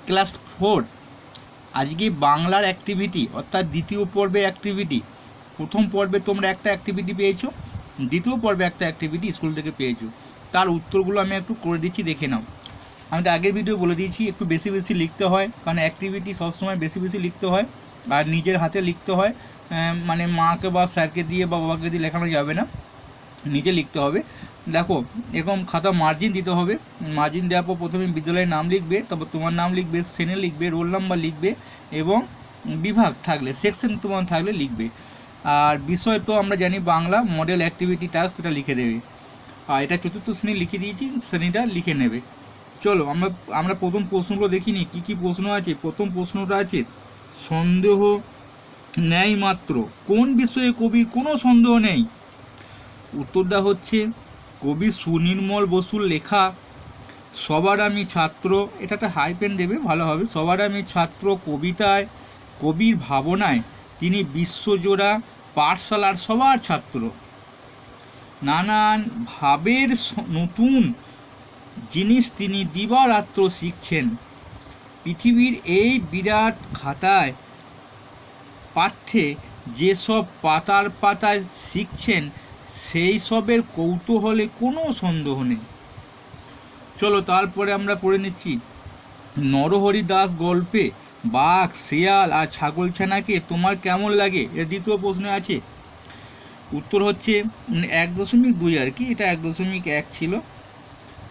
Class 4 আজকে বাংলার activity অর্থাৎ দ্বিতীয় পর্বে অ্যাক্টিভিটি। প্রথম পর্বে তোমরা একটা অ্যাক্টিভিটি পেয়েছো, দ্বিতীয় পর্বে একটা অ্যাক্টিভিটি স্কুল থেকে পেয়েছো। তার উত্তরগুলো আমি একটু করে দিচ্ছি, দেখে নাও। আমি তো আগের ভিডিও বলে দিয়েছি একটু বেশি বেশি লিখতে হয়, কারণ অ্যাক্টিভিটি সবসময় বেশি বেশি লিখতে হয় আর নিজের হাতে লিখতে হয়। মানে মাকে বা স্যারকে দিয়ে বা বাবাকে দিয়ে লেখানো যাবে না, নিজে লিখতে হবে। দেখো এরকম খাতা মার্জিন দিতে হবে। মার্জিন দেওয়ার পর প্রথমে বিদ্যালয়ের নাম লিখবে, তারপর তোমার নাম লিখবে, শ্রেণী লিখবে, রোল নাম্বার লিখবে এবং বিভাগ থাকলে সেকশন তোমার থাকলে লিখবে। আর বিষয় তো আমরা জানি বাংলা, মডেল অ্যাক্টিভিটি টাস্ক সেটা লিখে দেবে। আর এটা চতুর্থ শ্রেণী লিখে দিয়েছি, শ্রেণীটা লিখে নেবে। চলো আমরা প্রথম প্রশ্নগুলো দেখিনি কি কি প্রশ্ন আছে। প্রথম প্রশ্নটা আছে সন্দেহ নেই মাত্র কোন বিষয়ে কবির কোনো সন্দেহ নেই। উত্তরটা হচ্ছে কবি সুনির্মল বসুর লেখা সবার আমি ছাত্র, এটা একটা হাইপেন দেবে ভালো হবে, সবার আমি ছাত্র কবিতায় কবির ভাবনায় তিনি বিশ্বজোড়া পাঠশালার সবার ছাত্র। নানান ভাবের নতুন জিনিস তিনি দিবারাত্র শিখছেন। পৃথিবীর এই বিরাট খাতায় পাঠ্যে যেসব পাতার পাতায় শিখছেন সেই সবের কৌতূহলে কোনো সন্দেহ নেই। চলো তারপরে আমরা পড়ে নিচ্ছি নরহরি দাস গল্পে বাঘ, শিয়াল আর ছাগলছানাকে তোমার কেমন লাগে, এর দ্বিতীয় প্রশ্নে আছে। উত্তর হচ্ছে 1.2 আর কি, এটা 1.1 ছিল,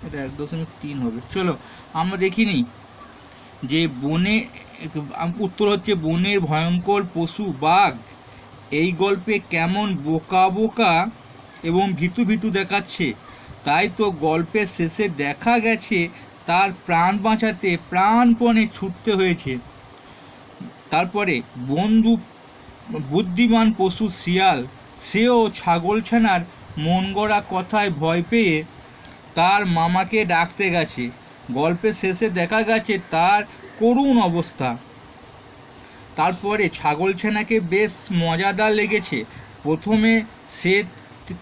এটা 1.3 হবে। চলো আমরা দেখিনি যে বনে, উত্তর হচ্ছে বনের ভয়ঙ্কর পশু বাঘ এই গল্পে কেমন বোকা বোকা এবং ভীতু ভীতু দেখাচ্ছে, তাই তো গল্পের শেষে দেখা গেছে তার প্রাণ বাঁচাতে প্রাণপণে ছুটতে হয়েছে। তারপরে বন্ধু বুদ্ধিমান পশু শিয়াল, সেও ছাগলছানার মন গড়া কথায় ভয় পেয়ে তার মামাকে ডাকতে গেছে। গল্পের শেষে দেখা গেছে তার করুণ অবস্থা। তারপরে ছাগলছানাকে বেশ মজাদার লেগেছে। প্রথমে সে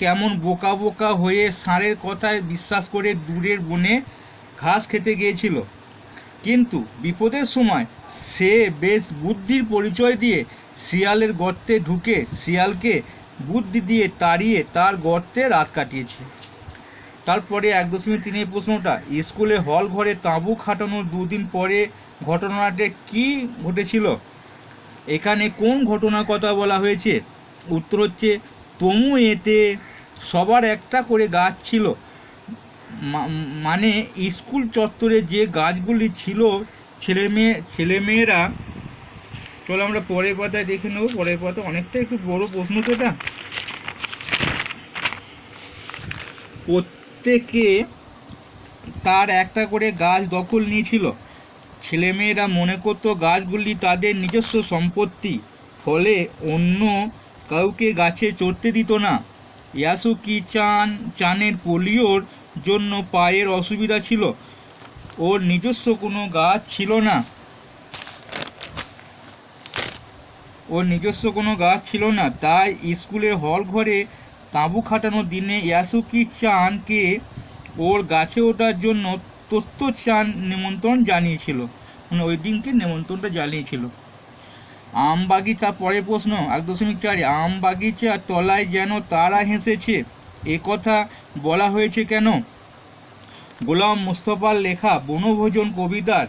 কেমন বোকা বোকা হয়ে ষাঁড়ের কথায় বিশ্বাস করে দূরের বনে ঘাস খেতে গিয়েছিল, কিন্তু বিপদের সময় সে বেশ বুদ্ধির পরিচয় দিয়ে শিয়ালের গর্তে ঢুকে শিয়ালকে বুদ্ধি দিয়ে তাড়িয়ে তার গর্তে রাত কাটিয়েছে। তারপরে 1.3 প্রশ্নটা স্কুলে হল ঘরে তাঁবু খাটানোর 2 দিন পরে ঘটনাটা কি ঘটেছিল, এখানে কোন ঘটনার কথা বলা হয়েছে। উত্তর হচ্ছে তমু এতে সবার একটা করে গাছ ছিল, মানে স্কুল চত্বরে যে গাছগুলি ছিল ছেলেমেয়েরা। চলো আমরা পরের পাতায় দেখে নেবো, পরের পাতা অনেকটা একটু বড় প্রশ্ন তো এটা। প্রত্যেকে তার একটা করে গাছ দখল নিয়েছিল। ছেলেমেয়েরা মনে করতো গাছগুলি তাদের নিজস্ব সম্পত্তি, ফলে অন্য কাউকে গাছে চড়তে দিত না। ইয়াসুকি চানের পোলিওর জন্য পায়ের অসুবিধা ছিল, ওর নিজস্ব কোনো গাছ ছিল না, তাই স্কুলের হল ঘরে তাঁবু খাটানোর দিনে ইয়াসুকি চানকে ওর গাছে ওঠার জন্য চান নিমন্ত্রণ জানিয়েছিল, মানে ওই দিনকে নিমন্ত্রণটা জানিয়েছিল। আম বাগিচা, পরের প্রশ্ন 1.4 আম বাগিচার তলায় যেন তারা হেসেছে, এ কথা বলা হয়েছে কেন। গোলাম মুস্তফার লেখা বনভোজন কবিতার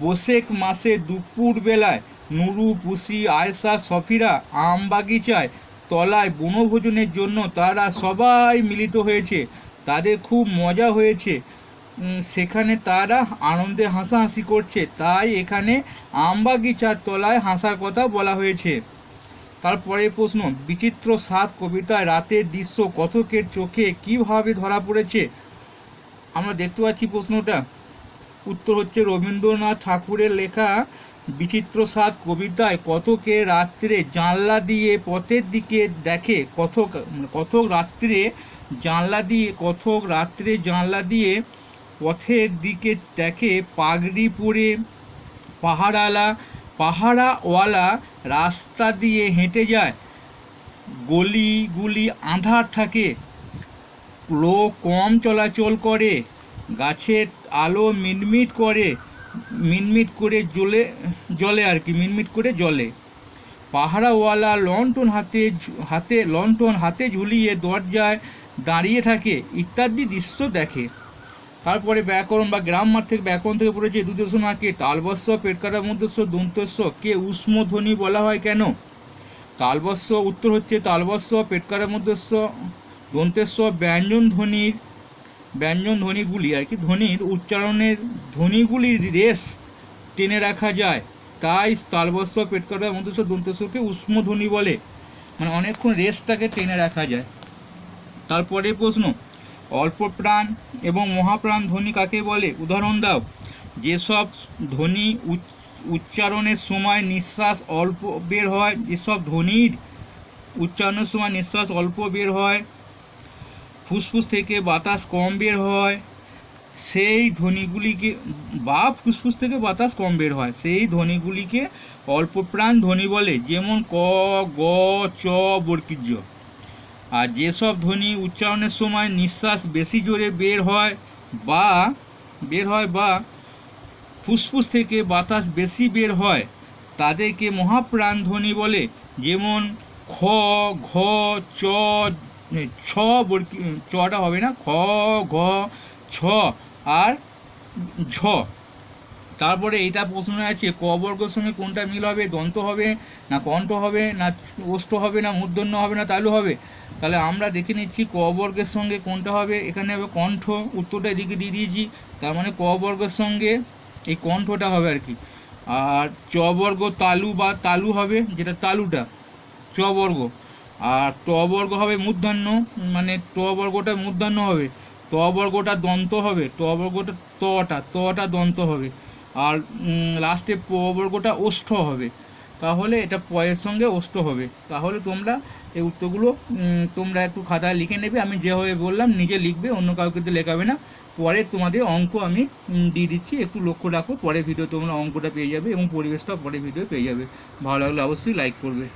বৈশাখ মাসে দুপুর বেলায় নুরু, পুসি, আয়েশা, সফিরা আম বাগিচায় তলায় বনভোজনের জন্য তারা সবাই মিলিত হয়েছে, তাদের খুব মজা হয়েছে, সেখানে তারা আনন্দে হাসাহাসি করছে, তাই এখানে আমবাগিচার তলায় হাসার কথা বলা হয়েছে। তারপরে প্রশ্ন বিচিত্র স্বাদ কবিতায় রাতের দৃশ্য কথকের চোখে কিভাবে ধরা পড়েছে, আমরা দেখতে পাচ্ছি প্রশ্নটা। উত্তর হচ্ছে রবীন্দ্রনাথ ঠাকুরের লেখা বিচিত্র স্বাদ কবিতায় কথকের রাত্রে জানলা দিয়ে পথের দিকে দেখে, কথক রাত্রে জানলা দিয়ে পথের দিকে দেখে পাগড়ি পরে পাহারাওয়ালা রাস্তা দিয়ে হেঁটে যায়, গলিগুলি আঁধার থাকে, লোক কম চলাচল করে, গাছের আলো মিটমিট করে, মিটমিট করে জ্বলে আর কি, মিটমিট করে জ্বলে। পাহারাওয়ালা লণ্ঠন হাতে ঝুলিয়ে দরজায় দাঁড়িয়ে থাকে ইত্যাদি দৃশ্য দেখে। তারপরে ব্যাকরণ বা গ্রামার থেকে, ব্যাকরণ থেকে পড়েছে দুদেশনাকে তালবস্য পেটকাটা মধ্যস্ব দন্তস্ব কে উষ্ম ধ্বনি বলা হয় কেন? তালবস্য উত্তর হচ্ছে তালবস্য পেটকাটা মধ্যস্ব দন্তেস্ব ব্যঞ্জন ধ্বনিগুলি আর কি, ধ্বনির উচ্চারণের ধ্বনিগুলির রেশ টেনে রাখা যায়, তাই তালবস্য পেটকাটা মধ্যস্ব দন্তেস্বকে উষ্ম ধ্বনি বলে, মানে অনেকক্ষণ রেশটাকে টেনে রাখা যায়। তারপরে প্রশ্ন, অল্প প্রাণ এবং মহাপ্রাণ ধ্বনি কাকে বলে? উদাহরণ দাও। যেসব ধ্বনি উচ্চারণের সময় নিঃশ্বাস অল্প বের হয়, যেসব ধ্বনির উচ্চারণের সময় নিঃশ্বাস অল্প বের হয়, ফুসফুস থেকে বাতাস কম বের হয়, সেই ধ্বনিগুলিকে বা ফুসফুস থেকে বাতাস কম বের হয় সেই ধ্বনিগুলিকে অল্প প্রাণ ধ্বনি বলে, যেমন ক, গ, চ, বর্গীয় জ। আর যেসব ধ্বনি উচ্চারণের সময় নিঃশ্বাস বেশি জোরে বের হয় বা ফুসফুস থেকে বাতাস বেশি বের হয় তাদেরকে মহাপ্রাণ ধ্বনি বলে, যেমন খ, ঘ, চ, ছ, চটা হবে না, খ, ঘ, ছ আর ঝ। তারপরে এইটা প্রশ্ন আছে, ক বর্গের সঙ্গে কোনটা মিল হবে? দন্ত হবে না কণ্ঠ হবে না ওষ্ঠ হবে না মূর্ধন্য হবে না তালু হবে? তাহলে আমরা দেখে নিচ্ছি ক বর্গের সঙ্গে কোনটা হবে। এখানে হবে কণ্ঠ, উত্তরটা এদিকে দিয়ে দিয়েছি, তার মানে ক বর্গের সঙ্গে এই কণ্ঠটা হবে আর কি। আর চ বর্গ তালু হবে, যেটা তালুটা চ বর্গ। আর ট বর্গ হবে মূর্ধন্য, মানে ট বর্গটা মূর্ধন্য হবে, ত বর্গটা দন্ত হবে, ট বর্গটা তটা দন্ত হবে, আর লাস্টে প বর্গটা ওষ্ঠ হবে। তাহলে এটা পয়ের সঙ্গে ওষ্ঠ হবে। তাহলে তোমরা এই উত্তরগুলো তোমরা একটু খাতায় লিখে নেবে, আমি যেভাবে বললাম নিজে লিখবে, অন্য কাউকে তো লেখাবে না। পরে তোমাদের অঙ্ক আমি দিয়ে দিচ্ছি, একটু লক্ষ্য রাখো, পরের ভিডিও তোমরা অঙ্কটা পেয়ে যাবে এবং পরিবেশটা পরের ভিডিও পেয়ে যাবে। ভালো লাগলে অবশ্যই লাইক করবে।